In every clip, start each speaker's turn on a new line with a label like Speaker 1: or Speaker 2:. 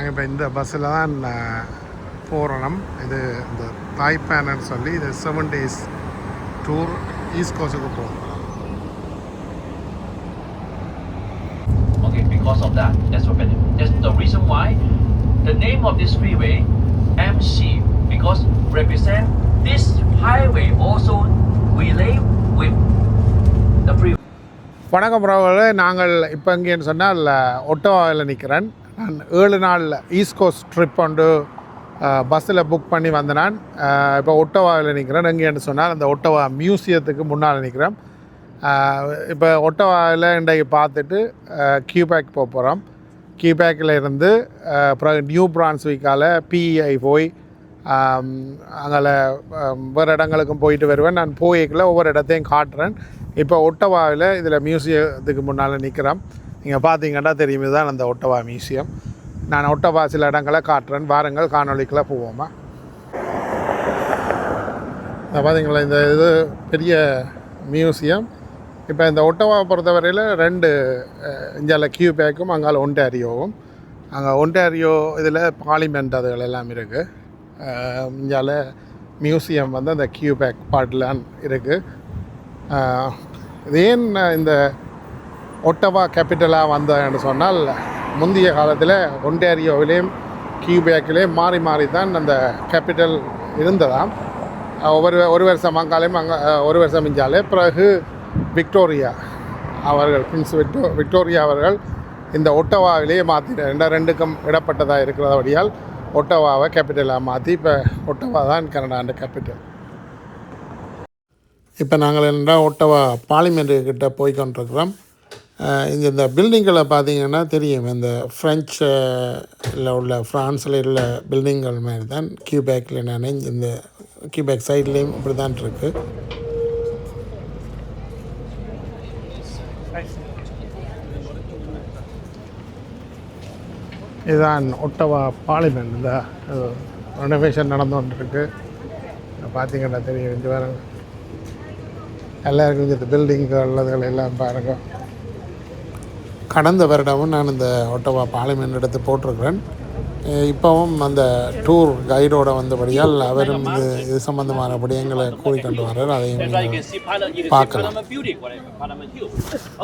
Speaker 1: நாங்கள் இப்போ இந்த பஸ்ஸில் தான் போகிறோம். இது இந்த தாய்பேன்னு சொல்லி இது 7 days டூர் ஈஸ்ட் கோஸ்ட்டுக்கு போகிறோம்.
Speaker 2: Okay, because of that, that's the reason why the name of this freeway MC, because represent this highway also relate with the freeway.
Speaker 1: வணக்கம் ப்ரோவர்களே, நாங்கள் இப்போ எங்கேன்னு சொன்னால் ஒட்டோவாவில் நிற்கிறேன். நான் 7 நாள் ஈஸ்ட் கோஸ்ட் ட்ரிப் கொண்டு பஸ்ஸில் புக் பண்ணி வந்தேன். நான் இப்போ ஒட்டோவாவில் நிற்கிறேன். எங்கேன்னு சொன்னால் அந்த ஒட்டோவா மியூசியத்துக்கு முன்னால் நிற்கிறேன். இப்போ ஒட்டோவாவில் இன்றைக்கு பார்த்துட்டு கியூபேக் போக போகிறோம். கியூபேக்கில் இருந்து அப்புறம் நியூ பிரான்ஸ்விக்கால் பிஇஐ போய் அங்கே வேறு இடங்களுக்கும் போயிட்டு வருவேன். நான் போய்க்குள்ள ஒவ்வொரு இடத்தையும் காட்டுறேன். இப்போ ஒட்டோவாவில் இதில் மியூசியத்துக்கு முன்னால் நிற்கிறோம். நீங்கள் பார்த்தீங்கன்னா தெரியும், இதுதான் அந்த ஒட்டோவா மியூசியம். நான் ஒட்டோவா சில இடங்களை காட்டுறேன். வாருங்கள், காணொலிக்குள்ளே போவோமா. பார்த்தீங்களா, இந்த இது பெரிய மியூசியம். இப்போ இந்த ஒட்டோவாவை பொறுத்தவரையில் 2 இந்தியாவில் கியூபேக்கும் அங்கால ஒன்டாரியோவும். அங்கே ஒன்டாரியோ இதில் பார்லிமெண்ட் அதுகள் எல்லாம் இருக்குது. இந்தியாவில் மியூசியம் வந்து அந்த கியூபேக் பாட்டிலான் இருக்குது. இது ஏன் இந்த ஒட்டோவா கேபிட்டலாக வந்ததுன்னு சொன்னால், முந்தைய காலத்தில் ஒன்டாரியோவிலேயும் கியூபேக்கிலேயும் மாறி மாறி தான் அந்த கேபிட்டல் இருந்ததாம். ஒரு வருஷம் அங்காலையும் ஒரு வருஷம் இஞ்சாலே. பிறகு விக்டோரியா அவர்கள், பிரின்ஸ் விக்டோரியா அவர்கள் இந்த ஒட்டோவாவிலேயே மாற்றிட்டார். ரெண்டுக்கும் இடப்பட்டதாக இருக்கிறபடியால் ஒட்டோவாவை கேபிட்டலாக மாற்றி இப்போ ஒட்டோவா தான் கனடாண்ட கேபிட்டல். இப்போ நாங்கள் என்ன ஒட்டோவா பார்லிமெண்ட்டுக்கிட்ட போய் கொண்டிருக்கிறோம். இங்கே இந்த பில்டிங்களை பார்த்தீங்கன்னா தெரியும், இந்த ஃப்ரெஞ்சில் உள்ள ஃப்ரான்ஸில் உள்ள பில்டிங்கள் மாதிரி தான் கியூபேக்கில் நினைஞ்சு இந்த கியூபேக் சைட்லேயும் இப்படி தான் இருக்குது. இதுதான் ஒட்டோவா பார்லிமெண்ட். இந்த ரெனோவேஷன் நடந்து கொண்டிருக்கு. பார்த்தீங்கன்னா தெரியும். இங்கே வேறு எல்லாருக்கும் இந்த பில்டிங்கள் அதுகள் எல்லாம் பாருங்கள். கடந்த வருடமும் நான் இந்த ஒட்டோவா பார்லிமெண்ட் எடுத்து போட்டிருக்கிறேன். இப்போவும் அந்த டூர் கைடோடு வந்தபடியால் அவரும் இது சம்பந்தமான விடயங்களை கூறிக்கொண்டு வர்றார். அதையும் பார்க்கலாம்.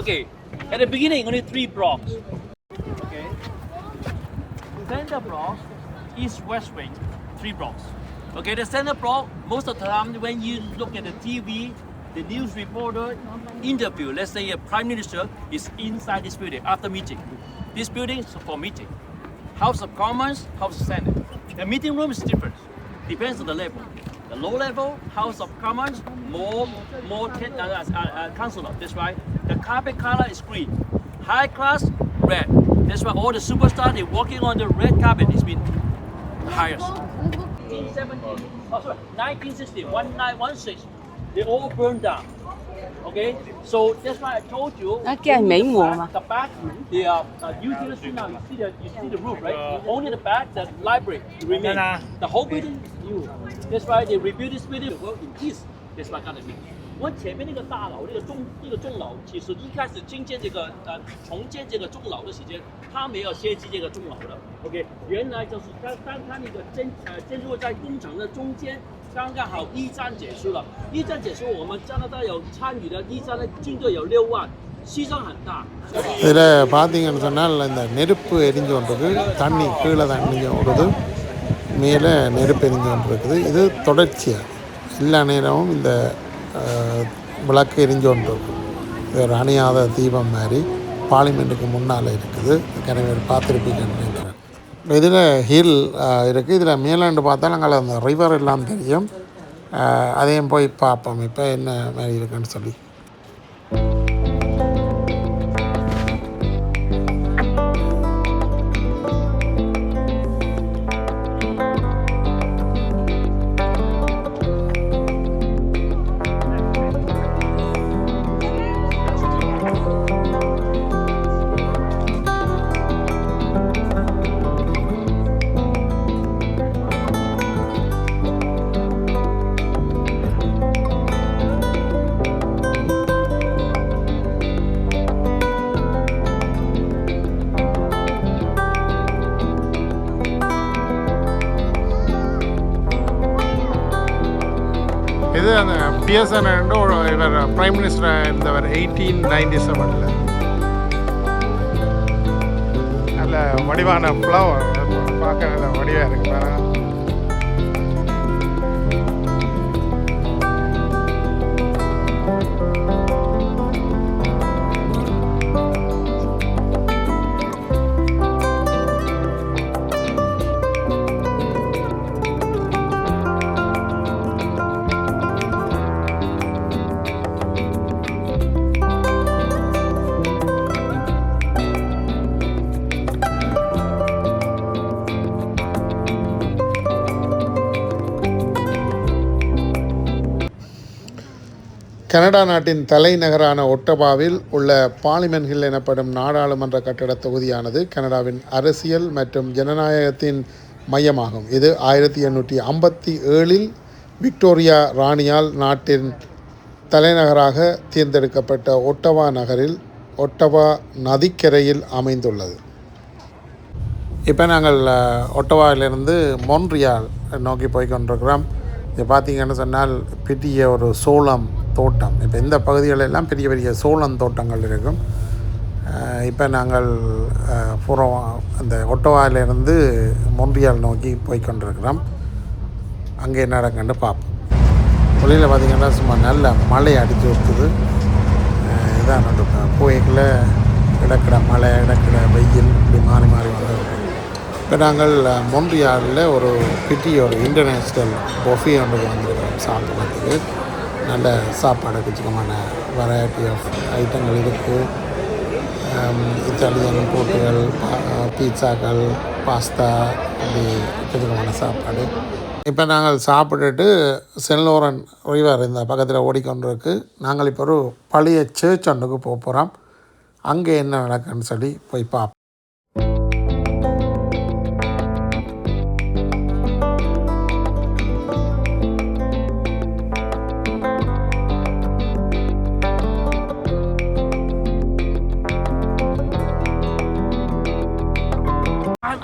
Speaker 2: Okay, at the beginning only 3 blocks. Okay, center block, east west wing, 3 blocks. Okay, the center block, most of the time when you look at the TV, the news reporter interview, let's say a prime minister is inside this building after meeting. This building is for meeting. House of Commons, House of Senate. The meeting room is different. Depends on the level. The low level, House of Commons, more councillor. That's why the carpet color is green. High class, red. That's why all the superstars, they walking on the red carpet. It's been highest. 1960, 1916. They all burned down. Okay, so that's why I told you. The back, the utility now. You see the roof, right? Only the back, the library remains. The whole building is new. That's why they rebuild this building to work in peace. That's why kind of mean. 我前面那个大楼，那个钟楼，其实一开始新建这个重建这个钟楼的时间，它没有设计这个钟楼的。OK， 原来就是当它那个建筑在工程的中间。刚刚好一战结束了，一战结束，我们加拿大有参与的一战的军队有6万，牺牲很大。
Speaker 1: இதில் பார்த்தீங்கன்னு சொன்னால் இந்த நெருப்பு எரிஞ்சு கொண்டிருக்கு. தண்ணி கீழே தண்ணி ஓடுது, மேலே நெருப்பு எரிஞ்சு கொண்டிருக்குது. இது தொடர்ச்சியாக எல்லா நேரமும் இந்த விளக்கு எரிஞ்சு கொண்டிருக்கு. இது ஒரு அணையாத தீபம் மாதிரி பார்லிமெண்ட்டுக்கு முன்னால் இருக்குது. எனவே பார்த்துருப்பீங்கன்னு நினைக்கிறேன். இதில் ஹில் இருக்குது. இதில் மேலாண்டு பார்த்தா நாங்கள் அந்த ரிவர் எல்லாம் தெரியும். அதையும் போய் பார்ப்போம் இப்போ என்ன மாதிரி இருக்குன்னு சொல்லி. இது அந்த பிஎஸ்என் இவர் பிரைம் மினிஸ்டர் இருந்தவர் 1897. நல்ல வடிவான ஃப்ளவர் பார்க்க நல்ல வடிவாக இருக்கு பாருங்க. கனடா நாட்டின் தலைநகரான ஒட்டவாவில் உள்ள பார்லிமென்ட் ஹில் எனப்படும் நாடாளுமன்ற கட்டட தொகுதியானது கனடாவின் அரசியல் மற்றும் ஜனநாயகத்தின் மையமாகும். இது 1857 விக்டோரியா ராணியால் நாட்டின் தலைநகராக தேர்ந்தெடுக்கப்பட்ட ஒட்டவா நகரில் ஒட்டவா நதிக்கரையில் அமைந்துள்ளது. இப்போ நாங்கள் ஒட்டவாவிலிருந்து மொன்ட்ரியால் நோக்கி போய் கொண்டிருக்கிறோம். இது பார்த்திங்கன்னு சொன்னால் பெரிய ஒரு சோளம் தோட்டம். இப்போ இந்த பகுதிகளெல்லாம் பெரிய பெரிய சோளம் தோட்டங்கள் இருக்கும். இப்போ நாங்கள் அந்த ஒட்டவாவிலிருந்து மொன்ட்ரியால் நோக்கி போய் கொண்டிருக்கிறோம். அங்கே என்ன நடக்குன்னு பார்ப்போம். வெளியில் பார்த்திங்கன்னா சும்மா நல்ல மழை அடித்து ஊற்றுது. இதான் போய்க்குள்ள இடக்கிட மழை இடக்கிட வெயில் இப்படி மாறி மாறி வந்துருக்கு. இப்போ நாங்கள் மொன்ட்ரியாலில் ஒரு பெரிய ஒரு இன்டர்நேஷ்னல் பொஃபே ஒன்றுக்கு வந்துருக்கிறோம் சாப்பிட்றதுக்கு. நல்ல சாப்பாடு வச்சுக்கமான வெரைட்டி ஆஃப் ஐட்டங்கள் இருக்குது. இத்தாலியன் போட்டுகள், பீட்சாக்கள், பாஸ்தா, அப்படி வச்சுக்கமான சாப்பாடு. இப்போ நாங்கள் சாப்பிட்டுட்டு சென்ட் லோரன் ரிவர் இந்த பக்கத்தில் ஓடிக்கொண்டிருக்கு. நாங்கள் இப்போ ஒரு பழைய சர்ச் ஒன்றுக்கு போக போகிறோம். அங்கே என்ன நடக்குன்னு சொல்லி போய் பார்ப்போம்.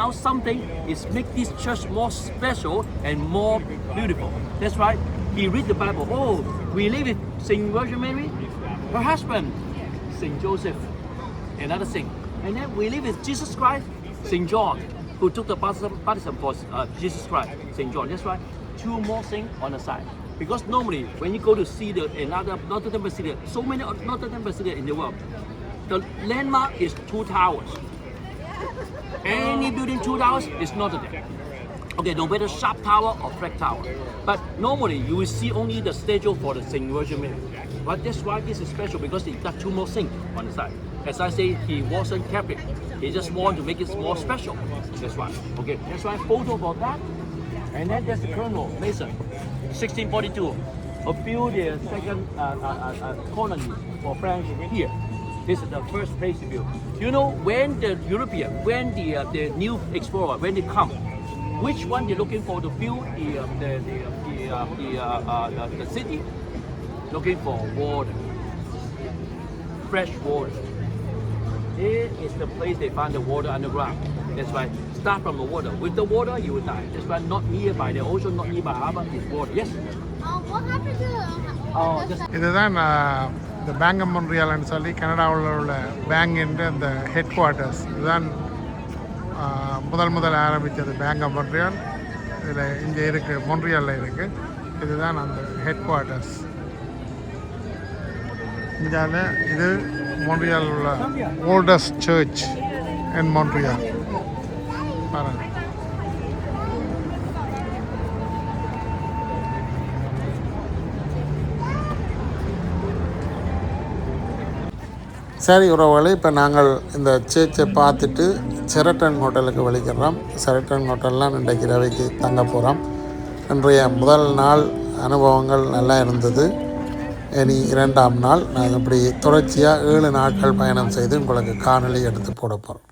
Speaker 2: Out something is make this church more special and more beautiful. That's right. He read the Bible. Oh, we live with Saint Virgin Mary, her husband, Saint Joseph, another saint, and then we live with Jesus Christ, Saint John, who took the baptism for Jesus Christ, Saint John. That's right. Two more saints on the side. Because normally when you go to see another Notre Dame Basilica, so many Notre Dame Basilica in the world, the landmark is two towers. Any building 2 towers is Notre Dame. Okay, no matter sharp tower or flat tower. But normally you will see only the statue for the Saint Virgin Mary. But that's why this is special, because he got two more saints on the side. As I say, he wasn't Catholic. He just wanted to make it more special. That's why. Okay, that's why photo for that. And then there's the Colonel Mason, 1642. A few the second colony for France here. This is the first place to build. You know, when the European, when the new explorer, when they come, which one they're looking for to build the city? Looking for water, fresh water. Here is the place they find the water underground. That's why start from the water. With the water, you will die. That's why not nearby the ocean, not nearby harbor is water. Yes.
Speaker 3: What happened to?
Speaker 1: இதுதான் இந்த bank of மொன்ட்ரியால்னு சொல்லி கனடாவில் உள்ள பேங்கின்ற அந்த head quarters. இதுதான் முதல் ஆரம்பித்தது bank of Montreal. இதில் இங்கே இருக்குது, மொன்ட்ரியாலில் இருக்குது. இதுதான் அந்த ஹெட் குவார்ட்டர்ஸ். இந்தியாவில் இது மொன்ட்ரியால் உள்ள ஓல்டஸ்ட் சர்ச் இன் மொன்ட்ரியால். பாருங்கள். சரி உறவுகளே, இப்போ நாங்கள் இந்த சர்ச்சை பார்த்துட்டு செரட்டன் ஹோட்டலுக்கு வலிக்கிறோம். செரட்டன் ஹோட்டல்லாம் இன்றைக்கு இரவைக்கு தங்க போகிறோம். இன்றைய முதல் நாள் அனுபவங்கள் நல்லா இருந்தது. இனி 2ஆம் நாள் நாங்கள் இப்படி தொடர்ச்சியாக 7 நாட்கள் பயணம் செய்து உங்களுக்கு காணொளி எடுத்து போட போகிறோம்.